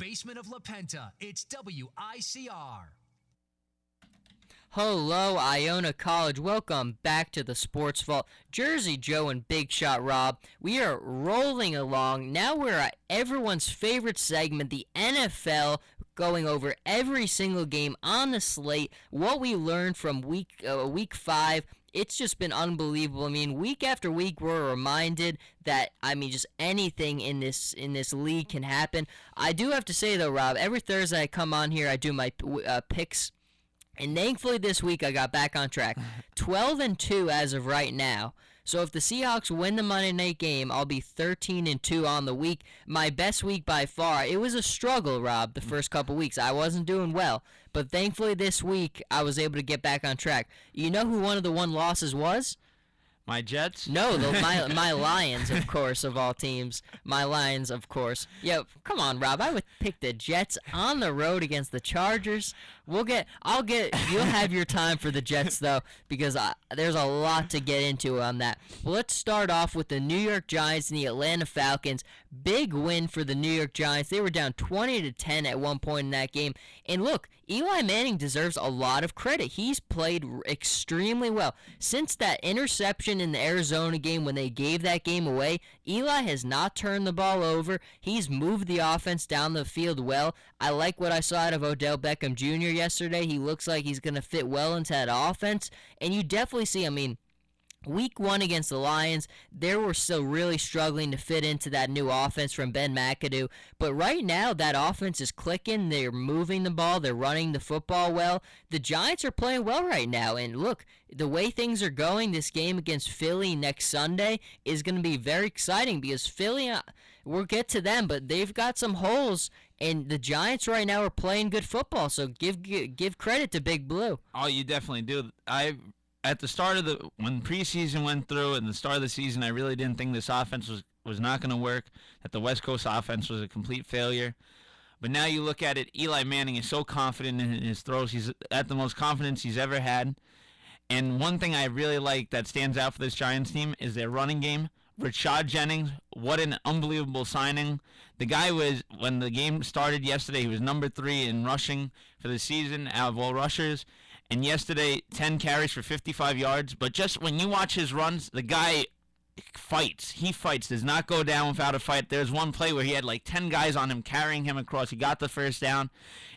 basement of La Penta, it's WICR. Hello, Iona College. Welcome back to the Sports Vault. Jersey Joe and Big Shot Rob. We are rolling along. Now we're at everyone's favorite segment, the NFL, going over every single game on the slate, what we learned from week 5. It's just been unbelievable. I mean, week after week, we're reminded that, just anything in this league can happen. I do have to say, though, Rob, every Thursday I come on here, I do my picks. And thankfully this week I got back on track. 12-2 as of right now. So if the Seahawks win the Monday night game, I'll be 13-2 on the week. My best week by far. It was a struggle, Rob, the first couple weeks. I wasn't doing well. But thankfully this week I was able to get back on track. You know who one of the one losses was? My Jets? No, my Lions, of course, of all teams. My Lions, of course. Yeah, come on, Rob. I would pick the Jets on the road against the Chargers. You'll have your time for the Jets, though, because there's a lot to get into on that. Well, let's start off with the New York Giants and the Atlanta Falcons. Big win for the New York Giants. They were down 20-10 at one point in that game. And look, Eli Manning deserves a lot of credit. He's played extremely well. Since that interception in the Arizona game when they gave that game away, Eli has not turned the ball over. He's moved the offense down the field well. I like what I saw out of Odell Beckham Jr. yesterday. He looks like he's going to fit well into that offense. And you definitely see, Week 1 against the Lions, they were still really struggling to fit into that new offense from Ben McAdoo. But right now, that offense is clicking. They're moving the ball. They're running the football well. The Giants are playing well right now. And look, the way things are going, this game against Philly next Sunday is going to be very exciting because Philly, we'll get to them, but they've got some holes. And the Giants right now are playing good football. So give credit to Big Blue. Oh, you definitely do. At the start of when preseason went through and the start of the season, I really didn't think this offense was not going to work, that the West Coast offense was a complete failure. But now you look at it, Eli Manning is so confident in his throws. He's at the most confidence he's ever had. And one thing I really like that stands out for this Giants team is their running game. Rashad Jennings, what an unbelievable signing. The guy was, when the game started yesterday, he was number 3 in rushing for the season out of all rushers. And yesterday, 10 carries for 55 yards. But just when you watch his runs, the guy fights. He fights, does not go down without a fight. There's one play where he had like 10 guys on him carrying him across. He got the first down.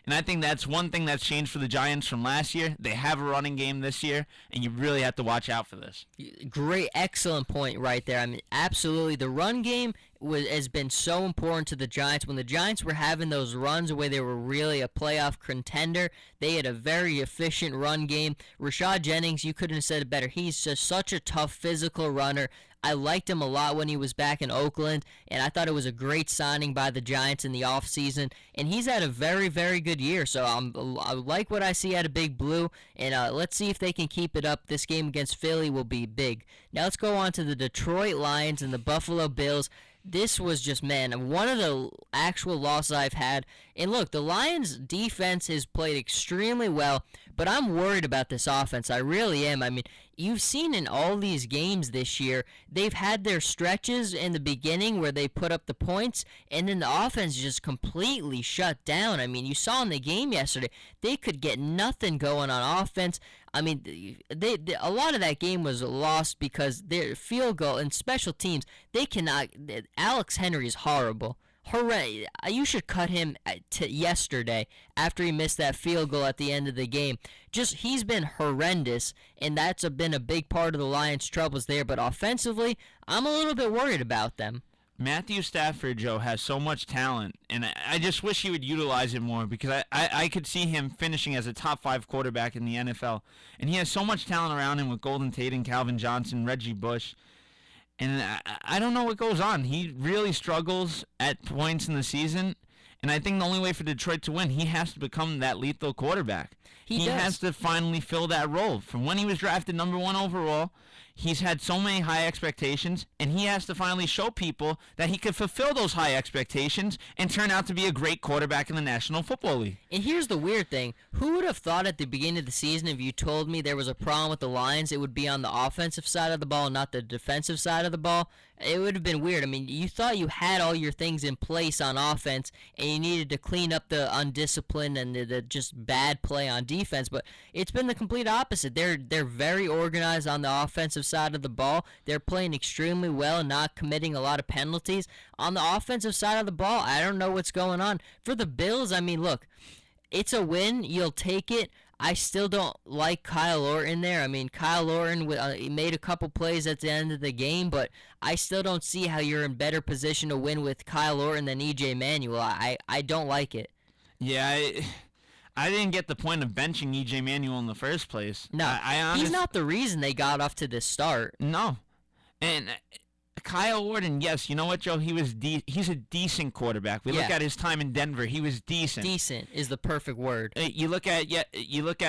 And I think that's one thing that's changed for the Giants from last year. They have a running game this year, and you really have to watch out for this. Great, excellent point right there. Absolutely. The run game has been so important to the Giants. When the Giants were having those runs where they were really a playoff contender, they had a very efficient run game. Rashad Jennings, you couldn't have said it better. He's just such a tough physical runner. I liked him a lot when he was back in Oakland, and I thought it was a great signing by the Giants in the offseason. And he's had a very, very good year. So I like what I see out of Big Blue, and let's see if they can keep it up. This game against Philly will be big. Now let's go on to the Detroit Lions and the Buffalo Bills. This was just, one of the actual losses I've had. And look, the Lions' defense has played extremely well, but I'm worried about this offense. I really am. You've seen in all these games this year, they've had their stretches in the beginning where they put up the points, and then the offense just completely shut down. You saw in the game yesterday, they could get nothing going on offense. A lot of that game was lost because their field goal and special teams, they cannot. Alex Henry is horrible. You should cut him yesterday after he missed that field goal at the end of the game. He's been horrendous, and that's been a big part of the Lions' troubles there. But offensively, I'm a little bit worried about them. Matthew Stafford, Joe, has so much talent, and I just wish he would utilize it more because I could see him finishing as a top 5 quarterback in the NFL. And he has so much talent around him with Golden Tate and Calvin Johnson, Reggie Bush. And I don't know what goes on. He really struggles at points in the season. And I think the only way for Detroit to win, he has to become that lethal quarterback. He has to finally fill that role. From when he was drafted number 1 overall, he's had so many high expectations, and he has to finally show people that he could fulfill those high expectations and turn out to be a great quarterback in the National Football League. And here's the weird thing. Who would have thought at the beginning of the season, if you told me there was a problem with the Lions, it would be on the offensive side of the ball, not the defensive side of the ball? It would have been weird. I mean, you thought you had all your things in place on offense, and you needed to clean up the undisciplined and the just bad play on defense, but it's been the complete opposite. They're very organized on the offensive side of the ball. They're playing extremely well and not committing a lot of penalties. On the offensive side of the ball, I don't know what's going on. For the Bills, I mean, look, it's a win. You'll take it. I still don't like Kyle Orton there. I mean, Kyle Orton made a couple plays at the end of the game, but I still don't see how you're in better position to win with Kyle Orton than E.J. Manuel. I don't like it. Yeah, I didn't get the point of benching E.J. Manuel in the first place. No, he's not the reason they got off to this start. No. And Kyle Orton, yes, you know what, Joe? He's a decent quarterback. We look at his time in Denver. He was decent. Decent is the perfect word. You look at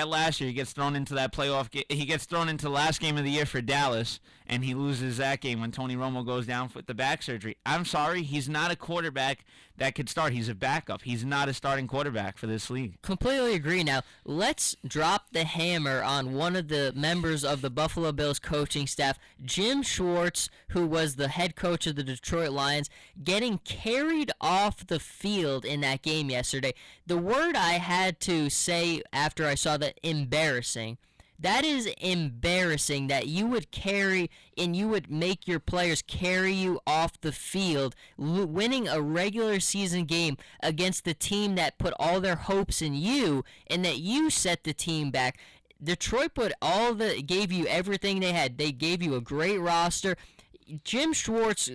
last year. He gets thrown into that playoff. He gets thrown into the last game of the year for Dallas, and he loses that game when Tony Romo goes down with the back surgery. I'm sorry, he's not a quarterback that could start. He's a backup. He's not a starting quarterback for this league. Completely agree. Now, let's drop the hammer on one of the members of the Buffalo Bills coaching staff, Jim Schwartz, who was the head coach of the Detroit Lions, getting carried off the field in that game yesterday. The word I had to say after I saw that, embarrassing. That is embarrassing that you would carry and you would make your players carry you off the field, winning a regular season game against the team that put all their hopes in you and that you set the team back. Detroit gave you everything they had. They gave you a great roster. Jim Schwartz,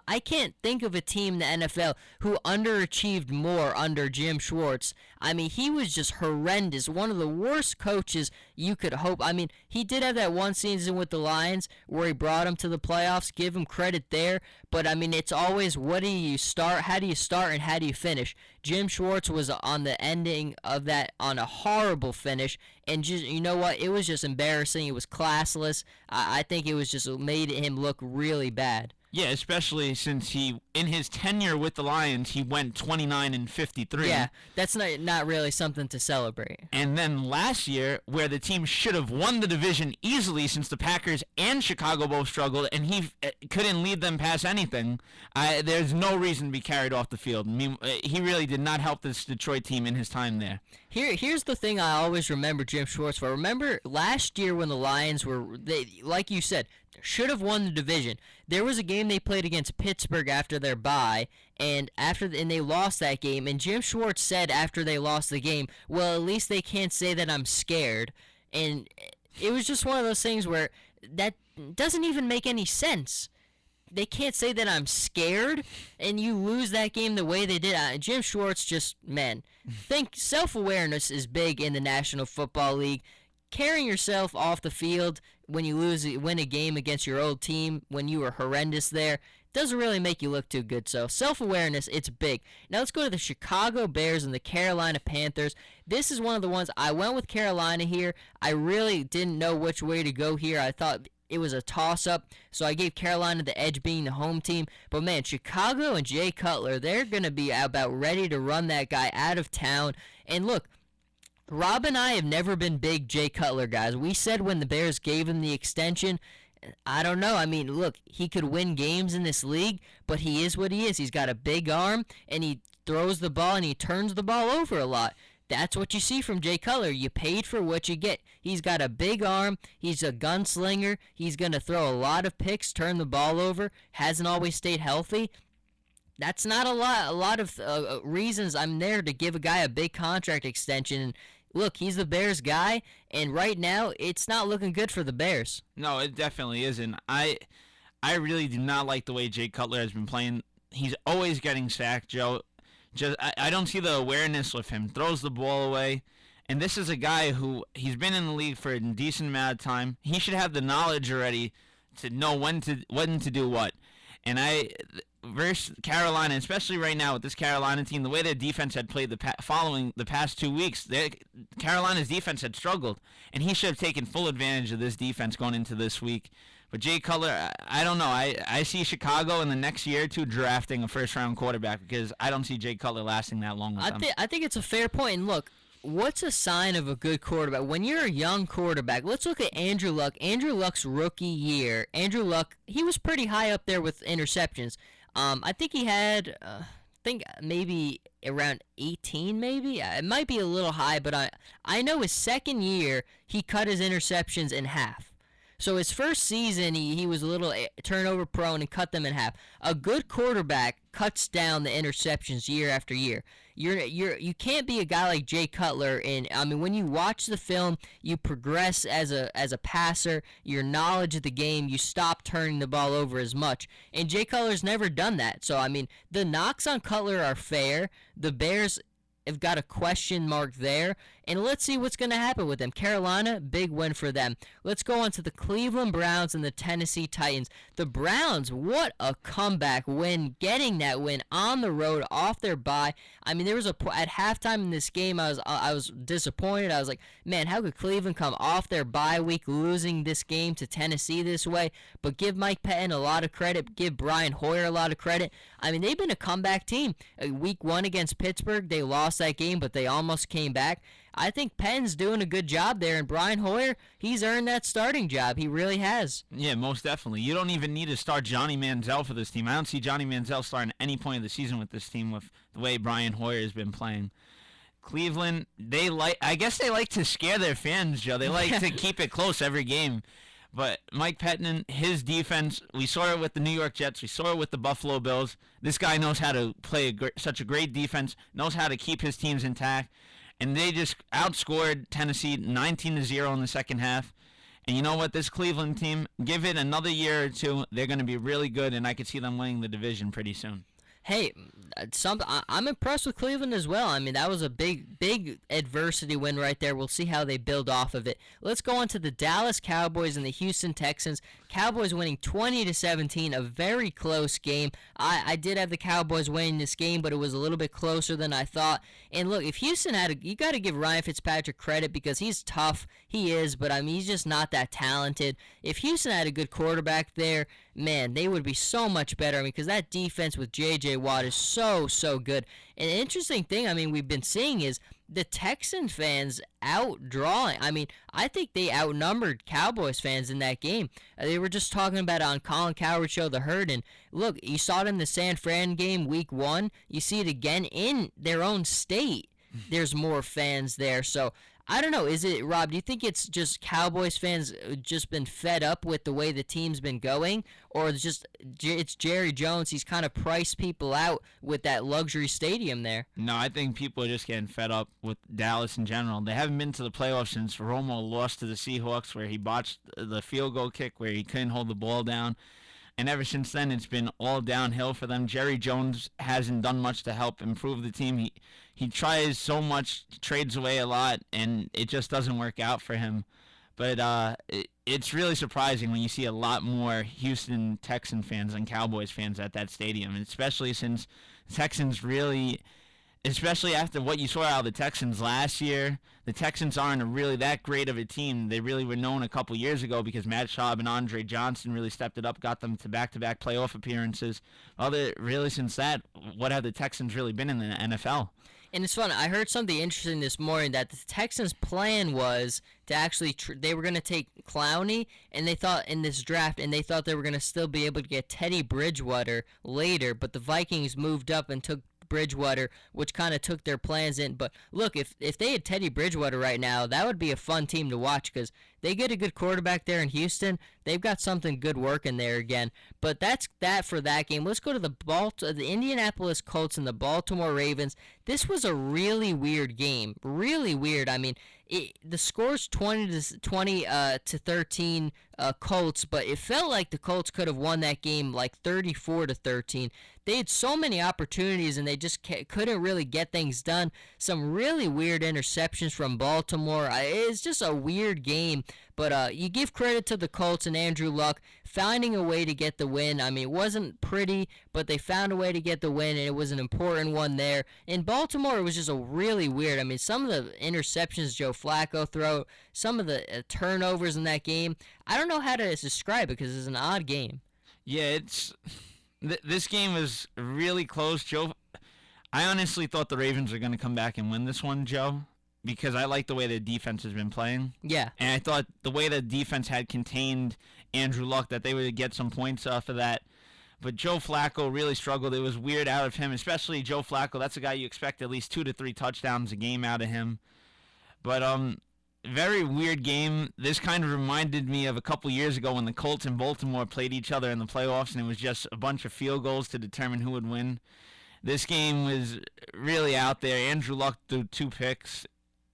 I can't think of a team in the NFL who underachieved more under Jim Schwartz. I mean, he was just horrendous. One of the worst coaches you could hope. I mean, he did have that one season with the Lions where he brought them to the playoffs. Give him credit there. But, I mean, it's always what do you start, how do you start, and how do you finish? Jim Schwartz was on the ending of that on a horrible finish. And just, you know what? It was just embarrassing. It was classless. I think it was just made him look really bad. Yeah, especially since in his tenure with the Lions, he went 29-53. Yeah, that's not really something to celebrate. And then last year, where the team should have won the division easily since the Packers and Chicago both struggled, and he couldn't lead them past anything, there's no reason to be carried off the field. I mean, he really did not help this Detroit team in his time there. Here's the thing I always remember Jim Schwartz for. Remember last year when the Lions like you said, should have won the division. There was a game they played against Pittsburgh after their bye, and they lost that game. And Jim Schwartz said after they lost the game, well, at least they can't say that I'm scared. And it was just one of those things where that doesn't even make any sense. They can't say that I'm scared, and you lose that game the way they did. Jim Schwartz just, man, think self-awareness is big in the National Football League. Carrying yourself off the field when you win a game against your old team when you were horrendous there doesn't really make you look too good. So self-awareness, it's big. Now let's go to the Chicago Bears and the Carolina Panthers. This is one of the ones I went with Carolina here. I really didn't know which way to go here. I thought it was a toss-up, so I gave Carolina the edge being the home team. But, man, Chicago and Jay Cutler, they're going to be about ready to run that guy out of town. And, look, Rob and I have never been big Jay Cutler guys. We said when the Bears gave him the extension, I don't know. I mean, look, he could win games in this league, but he is what he is. He's got a big arm, and he throws the ball, and he turns the ball over a lot. That's what you see from Jay Cutler. You paid for what you get. He's got a big arm. He's a gunslinger. He's going to throw a lot of picks, turn the ball over. Hasn't always stayed healthy. That's not a lot of reasons I'm there to give a guy a big contract extension. And look, he's the Bears guy, and right now it's not looking good for the Bears. No, it definitely isn't. I really do not like the way Jay Cutler has been playing. He's always getting sacked, Joe. I don't see the awareness with him. Throws the ball away. And this is a guy who, he's been in the league for a decent amount of time. He should have the knowledge already to know when to do what. And versus Carolina, especially right now with this Carolina team, the way their defense had played following the past 2 weeks, Carolina's defense had struggled. And he should have taken full advantage of this defense going into this week. But Jay Cutler, I don't know. I see Chicago in the next year or two drafting a first-round quarterback because I don't see Jay Cutler lasting that long with them. I think it's a fair point. And look, what's a sign of a good quarterback? When you're a young quarterback, let's look at Andrew Luck. Andrew Luck's rookie year, Andrew Luck, he was pretty high up there with interceptions. I think he had, maybe around 18 maybe. It might be a little high, but I know his second year, he cut his interceptions in half. So his first season, he was a little turnover prone and cut them in half. A good quarterback cuts down the interceptions year after year. You can't be a guy like Jay Cutler. When you watch the film, you progress as a passer. Your knowledge of the game, you stop turning the ball over as much. And Jay Cutler's never done that. So the knocks on Cutler are fair. The Bears have got a question mark there. And let's see what's going to happen with them. Carolina, big win for them. Let's go on to the Cleveland Browns and the Tennessee Titans. The Browns, what a comeback win, getting that win on the road off their bye. There was at halftime in this game, I was disappointed. I was like, man, how could Cleveland come off their bye week losing this game to Tennessee this way? But give Mike Pettin a lot of credit. Give Brian Hoyer a lot of credit. They've been a comeback team. Week 1 against Pittsburgh, they lost that game, but they almost came back. I think Penn's doing a good job there, and Brian Hoyer, he's earned that starting job. He really has. Yeah, most definitely. You don't even need to start Johnny Manziel for this team. I don't see Johnny Manziel starting any point of the season with this team with the way Brian Hoyer has been playing. Cleveland, I guess they like to scare their fans, Joe. They like to keep it close every game. But Mike Pettin, his defense, we saw it with the New York Jets. We saw it with the Buffalo Bills. This guy knows how to play such a great defense, knows how to keep his teams intact. And they just outscored Tennessee 19-0 in the second half. And you know what? This Cleveland team, give it another year or two, they're going to be really good, and I could see them winning the division pretty soon. Hey, I'm impressed with Cleveland as well. That was a big adversity win right there. We'll see how they build off of it. Let's go on to the Dallas Cowboys and the Houston Texans. Cowboys winning 20-17, a very close game. I did have the Cowboys winning this game, but it was a little bit closer than I thought. And look, if Houston you got to give Ryan Fitzpatrick credit because he's tough. He is, but he's just not that talented. If Houston had a good quarterback there, man, they would be so much better. Because that defense with J.J. Watt is so good. And an interesting thing, we've been seeing is the Texan fans outdrawing. I think they outnumbered Cowboys fans in that game. They were just talking about it on Colin Cowherd's show, The Herd. And look, you saw it in the San Fran game week 1. You see it again in their own state. There's more fans there. So I don't know. Is it, Rob, do you think it's just Cowboys fans just been fed up with the way the team's been going? Or it's Jerry Jones, he's kind of priced people out with that luxury stadium there? No, I think people are just getting fed up with Dallas in general. They haven't been to the playoffs since Romo lost to the Seahawks, where he botched the field goal kick, where he couldn't hold the ball down. And ever since then, it's been all downhill for them. Jerry Jones hasn't done much to help improve the team. He tries so much, trades away a lot, and it just doesn't work out for him. But it's really surprising when you see a lot more Houston Texan fans than Cowboys fans at that stadium, and especially since Texans really, especially after what you saw out of the Texans last year, the Texans aren't really that great of a team. They really were known a couple years ago because Matt Schaub and Andre Johnson really stepped it up, got them to back-to-back playoff appearances. Really since that, what have the Texans really been in the NFL? And it's fun. I heard something interesting this morning that the Texans' plan was to actually they were going to take Clowney, and they thought in this draft, and they thought they were going to still be able to get Teddy Bridgewater later, but the Vikings moved up and took Bridgewater, which kind of took their plans in. But look, if they had Teddy Bridgewater right now, that would be a fun team to watch because they get a good quarterback there in Houston. They've got something good working there again. But that's that for that game. Let's go to the Indianapolis Colts and the Baltimore Ravens. This was a really weird game. Really weird. The score's 20-13 Colts, but it felt like the Colts could have won that game like 34-13. They had so many opportunities and they just couldn't really get things done. Some really weird interceptions from Baltimore. It's just a weird game. But you give credit to the Colts and Andrew Luck finding a way to get the win. I mean, it wasn't pretty, but they found a way to get the win, and it was an important one there. In Baltimore, it was just a really weird. I mean, some of the interceptions Joe Flacco threw, some of the turnovers in that game, I don't know how to describe it because it's an odd game. Yeah, this game was really close, Joe. I honestly thought the Ravens were going to come back and win this one, Joe, because I like the way the defense has been playing. Yeah. And I thought the way the defense had contained Andrew Luck, that they would get some points off of that. But Joe Flacco really struggled. It was weird out of him, especially Joe Flacco. That's a guy you expect at least 2 to 3 touchdowns a game out of him. But very weird game. This kind of reminded me of a couple years ago when the Colts and Baltimore played each other in the playoffs, and it was just a bunch of field goals to determine who would win. This game was really out there. Andrew Luck threw 2 picks,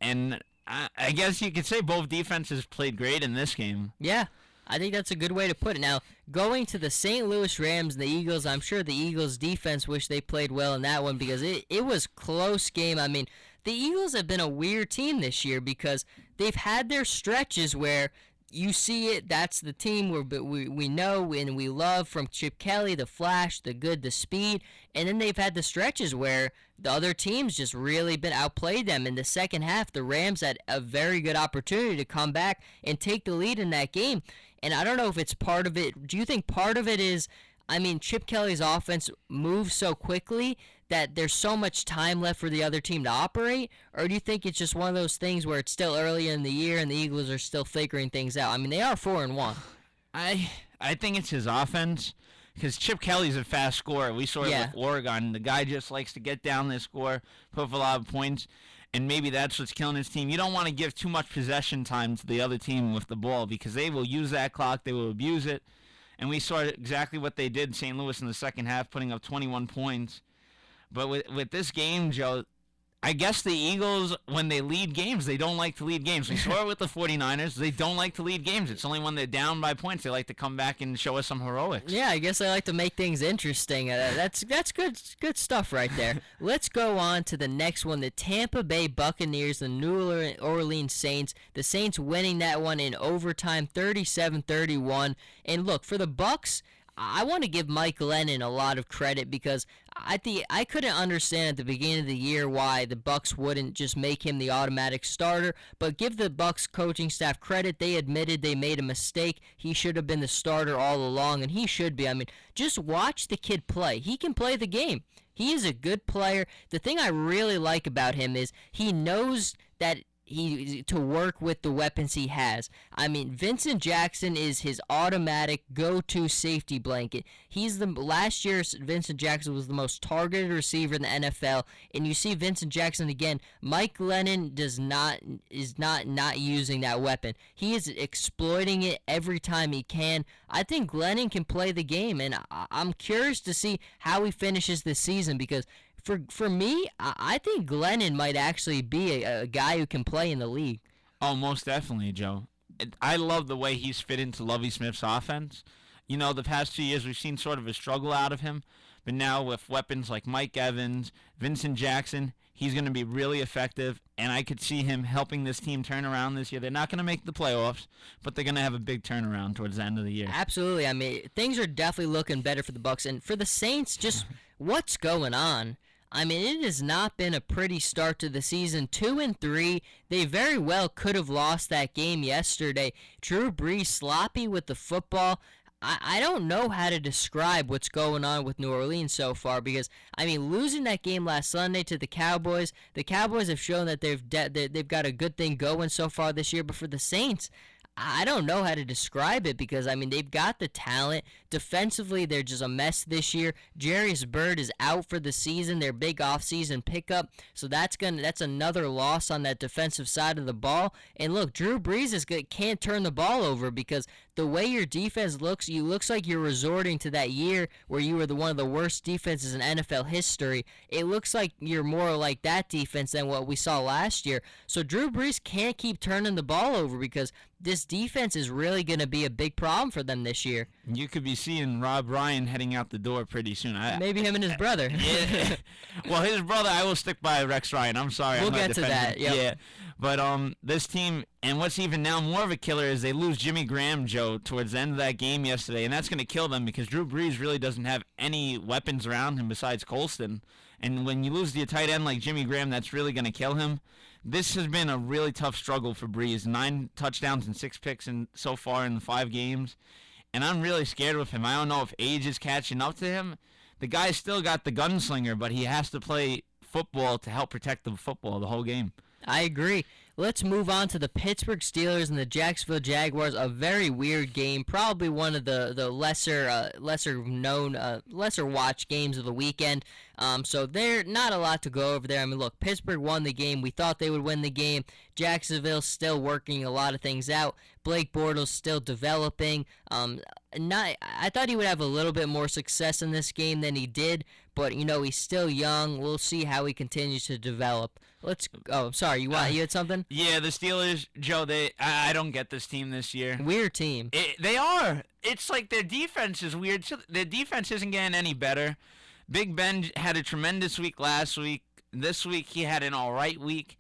and I guess you could say both defenses played great in this game. Yeah, I think that's a good way to put it. Now, going to the St. Louis Rams and the Eagles, I'm sure the Eagles' defense wish they played well in that one because it was a close game. I mean, the Eagles have been a weird team this year because they've had their stretches where you see it, that's the team we know and we love, from Chip Kelly, the flash, the good, the speed, and then they've had the stretches where the other teams just really been outplayed them. In the second half, the Rams had a very good opportunity to come back and take the lead in that game, and I don't know if it's part of it. Do you think part of it is, I mean, Chip Kelly's offense moves so quickly that there's so much time left for the other team to operate? Or do you think it's just one of those things where it's still early in the year and the Eagles are still figuring things out? I mean, they are 4-1. I think it's his offense, because Chip Kelly's a fast scorer. We saw it with Oregon. The guy just likes to get down the score, put up a lot of points, and maybe that's what's killing his team. You don't want to give too much possession time to the other team with the ball because they will use that clock, they will abuse it, and we saw exactly what they did in St. Louis in the second half, putting up 21 points. But with this game, Joe, I guess the Eagles, when they lead games, they don't like to lead games. We saw it with the 49ers. They don't like to lead games. It's only when they're down by points they like to come back and show us some heroics. Yeah, I guess I like to make things interesting. That's good stuff right there. Let's go on to the next one, the Tampa Bay Buccaneers, the New Orleans Saints. The Saints winning that one in overtime, 37-31. And look, for the Bucs, I want to give Mike Glennon a lot of credit because I couldn't understand at the beginning of the year why the Bucs wouldn't just make him the automatic starter, but give the Bucs coaching staff credit. They admitted they made a mistake. He should have been the starter all along, and he should be. I mean, just watch the kid play. He can play the game. He is a good player. The thing I really like about him is he knows that to work with the weapons he has. I mean, Vincent Jackson is his automatic go-to safety blanket. Last year, Vincent Jackson was the most targeted receiver in the NFL, and you see Vincent Jackson again. Mike Glennon is not using that weapon. He is exploiting it every time he can. I think Glennon can play the game, and I'm curious to see how he finishes this season because For me, I think Glennon might actually be a guy who can play in the league. Oh, most definitely, Joe. I love the way he's fit into Lovie Smith's offense. You know, the past 2 years we've seen sort of a struggle out of him, but now with weapons like Mike Evans, Vincent Jackson, he's going to be really effective, and I could see him helping this team turn around this year. They're not going to make the playoffs, but they're going to have a big turnaround towards the end of the year. Absolutely. I mean, things are definitely looking better for the Bucs, and for the Saints, just what's going on? I mean, it has not been a pretty start to the season. 2-3. They very well could have lost that game yesterday. Drew Brees sloppy with the football. I don't know how to describe what's going on with New Orleans so far because, I mean, losing that game last Sunday to the Cowboys have shown that they've got a good thing going so far this year. But for the Saints, I don't know how to describe it because, I mean, they've got the talent. Defensively, they're just a mess this year. Jarius Byrd is out for the season, their big offseason pickup. So that's another loss on that defensive side of the ball. And look, Drew Brees can't turn the ball over because the way your defense looks like you're resorting to that year where you were one of the worst defenses in NFL history. It looks like you're more like that defense than what we saw last year. So Drew Brees can't keep turning the ball over because this defense is really going to be a big problem for them this year. You could be seeing Rob Ryan heading out the door pretty soon. Maybe him and his brother. Yeah. Well, his brother, I will stick by Rex Ryan. I'm sorry. We'll I'm not get to defending that, him. yep. Yeah. But this team, and what's even now more of a killer is they lose Jimmy Graham, Joe, towards the end of that game yesterday, and that's going to kill them because Drew Brees really doesn't have any weapons around him besides Colston. And when you lose the tight end like Jimmy Graham, that's really going to kill him. This has been a really tough struggle for Brees. 9 touchdowns and 6 picks so far in the 5 games. And I'm really scared with him. I don't know if age is catching up to him. The guy's still got the gunslinger, but he has to play football to help protect the football the whole game. I agree. Let's move on to the Pittsburgh Steelers and the Jacksonville Jaguars. A very weird game, probably one of the lesser known, lesser watched games of the weekend. So there not a lot to go over there. I mean, look, Pittsburgh won the game. We thought they would win the game. Jacksonville's still working a lot of things out. Blake Bortles still developing. I thought he would have a little bit more success in this game than he did, but he's still young. We'll see how he continues to develop. Sorry, you had something? Yeah, the Steelers, Joe. I don't get this team this year. Weird team. They are. It's like their defense is weird. Their defense isn't getting any better. Big Ben had a tremendous week last week. This week he had an all right week,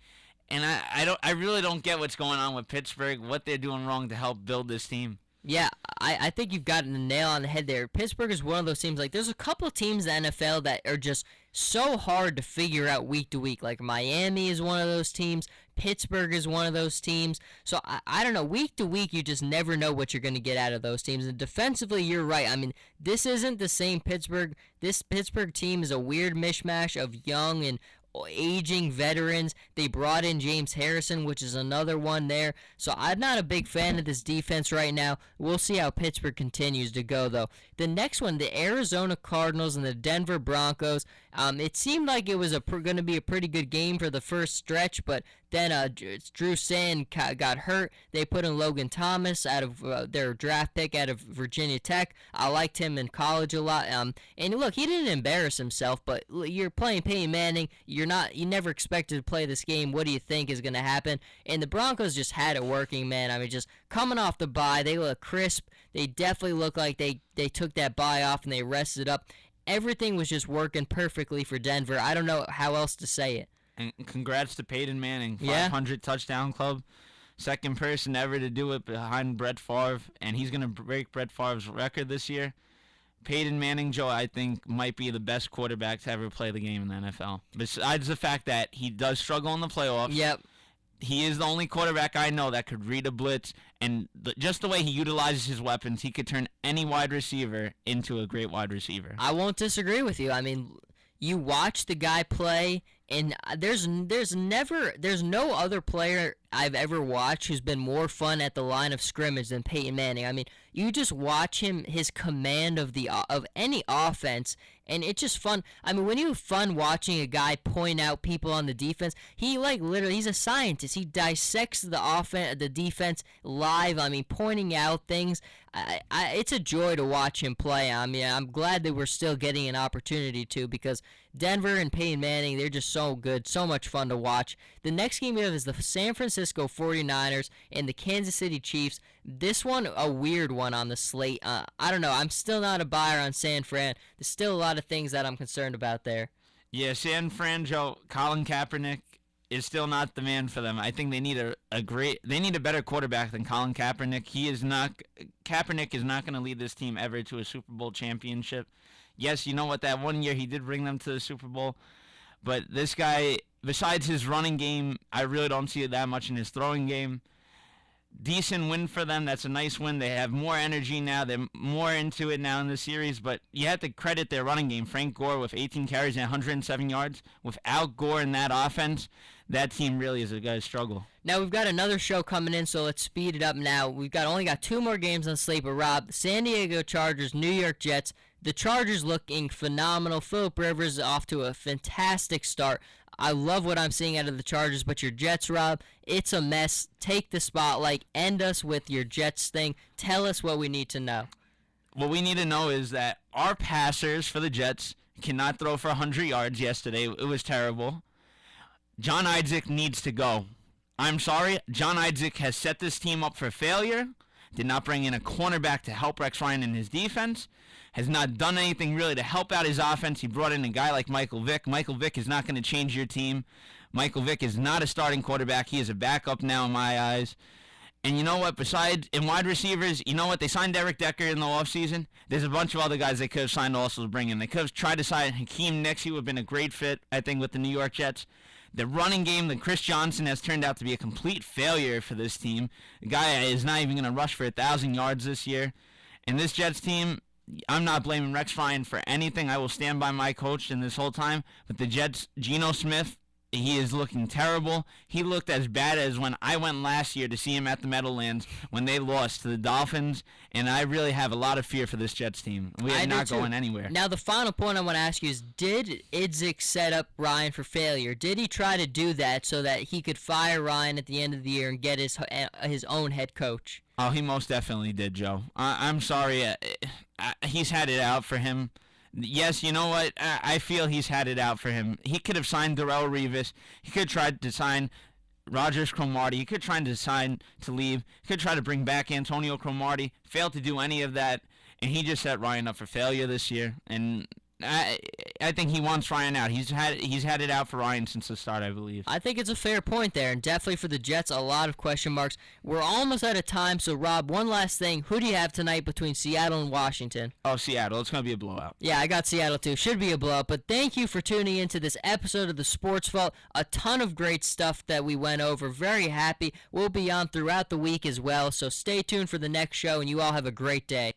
and I really don't get what's going on with Pittsburgh. What they're doing wrong to help build this team. Yeah, I think you've gotten the nail on the head there. Pittsburgh is one of those teams, like, there's a couple of teams in the NFL that are just so hard to figure out week to week. Like, Miami is one of those teams. Pittsburgh is one of those teams. So, I don't know. Week to week, you just never know what you're going to get out of those teams. And defensively, you're right. I mean, this isn't the same Pittsburgh. This Pittsburgh team is a weird mishmash of young and aging veterans. They brought in James Harrison, which is another one there. So I'm not a big fan of this defense right now. We'll see how Pittsburgh continues to go, though. The next one, the Arizona Cardinals and the Denver Broncos. It seemed like it was going to be a pretty good game for the first stretch, but then Drew Sand got hurt. They put in Logan Thomas out of their draft pick out of Virginia Tech. I liked him in college a lot. And look, he didn't embarrass himself, but you're playing Peyton Manning. You never expected to play this game. What do you think is going to happen? And the Broncos just had it working, man. I mean, just coming off the bye, they look crisp. They definitely look like they took that bye off and they rested up. Everything was just working perfectly for Denver. I don't know how else to say it. And congrats to Peyton Manning, 500 Yeah. touchdown club. Second person ever to do it behind Brett Favre, and he's going to break Brett Favre's record this year. Peyton Manning, Joe, I think might be the best quarterback to ever play the game in the NFL. Besides the fact that he does struggle in the playoffs. Yep. He is the only quarterback I know that could read a blitz, and just the way he utilizes his weapons, he could turn any wide receiver into a great wide receiver. I won't disagree with you. I mean, you watch the guy play, and there's no other player I've ever watched who's been more fun at the line of scrimmage than Peyton Manning. I mean, you just watch him, his command of any offense, and it's just fun. I mean, when you have fun watching a guy point out people on the defense, he literally, he's a scientist. He dissects the defense live. I mean, pointing out things. It's a joy to watch him play. I mean, I'm glad that we're still getting an opportunity to, because Denver and Peyton Manning, they're just so good, so much fun to watch. The next game we have is the San Francisco 49ers and the Kansas City Chiefs. This one, a weird one on the slate. I don't know. I'm still not a buyer on San Fran. There's still a lot of things that I'm concerned about there. Yeah, San Fran, Joe, Colin Kaepernick is still not the man for them. I think they need they need a better quarterback than Colin Kaepernick. Kaepernick is not going to lead this team ever to a Super Bowl championship. Yes, you know what, that one year he did bring them to the Super Bowl, but this guy, besides his running game, I really don't see it that much in his throwing game. Decent win for them. That's a nice win. They have more energy now. They're more into it now in the series, but you have to credit their running game. Frank Gore with 18 carries and 107 yards. Without Gore in that offense, that team really is a guy's struggle. Now we've got another show coming in, so let's speed it up now. We've only got 2 more games on slate, but Rob, San Diego Chargers, New York Jets. The Chargers looking phenomenal. Phillip Rivers off to a fantastic start. I love what I'm seeing out of the Chargers, but your Jets, Rob, it's a mess. Take the spotlight. End us with your Jets thing. Tell us what we need to know. What we need to know is that our passers for the Jets cannot throw for 100 yards yesterday. It was terrible. John Idzik needs to go. I'm sorry. John Idzik has set this team up for failure. did not bring in a cornerback to help Rex Ryan in his defense, has not done anything really to help out his offense. He brought in a guy like Michael Vick. Michael Vick is not going to change your team. Michael Vick is not a starting quarterback. He is a backup now in my eyes. And you know what? Besides, in wide receivers, you know what? They signed Derek Decker in the offseason. There's a bunch of other guys they could have signed also to bring in. They could have tried to sign Hakeem Nicks. He would have been a great fit, I think, with the New York Jets. The running game, the Chris Johnson, has turned out to be a complete failure for this team. The guy is not even going to rush for 1,000 yards this year. And this Jets team, I'm not blaming Rex Ryan for anything. I will stand by my coach in this whole time. But the Jets, Geno Smith, he is looking terrible. He looked as bad as when I went last year to see him at the Meadowlands when they lost to the Dolphins, and I really have a lot of fear for this Jets team. We are not going anywhere. Now, the final point I want to ask you is, did Idzik set up Ryan for failure? Did he try to do that so that he could fire Ryan at the end of the year and get his own head coach? Oh, he most definitely did, Joe. I'm sorry. He's had it out for him. Yes, you know what? I feel he's had it out for him. He could have signed Darrelle Revis. He could have tried to sign Rogers Cromartie. He could try to sign to leave. He could try to bring back Antonio Cromartie. Failed to do any of that, and he just set Ryan up for failure this year. And I think he wants Ryan out. He's had it out for Ryan since the start, I believe. I think it's a fair point there, and definitely for the Jets, a lot of question marks. We're almost out of time, so Rob, one last thing. Who do you have tonight between Seattle and Washington? Oh, Seattle. It's going to be a blowout. Yeah, I got Seattle too. Should be a blowout, but thank you for tuning into this episode of the Sports Vault. A ton of great stuff that we went over. Very happy. We'll be on throughout the week as well, so stay tuned for the next show, and you all have a great day.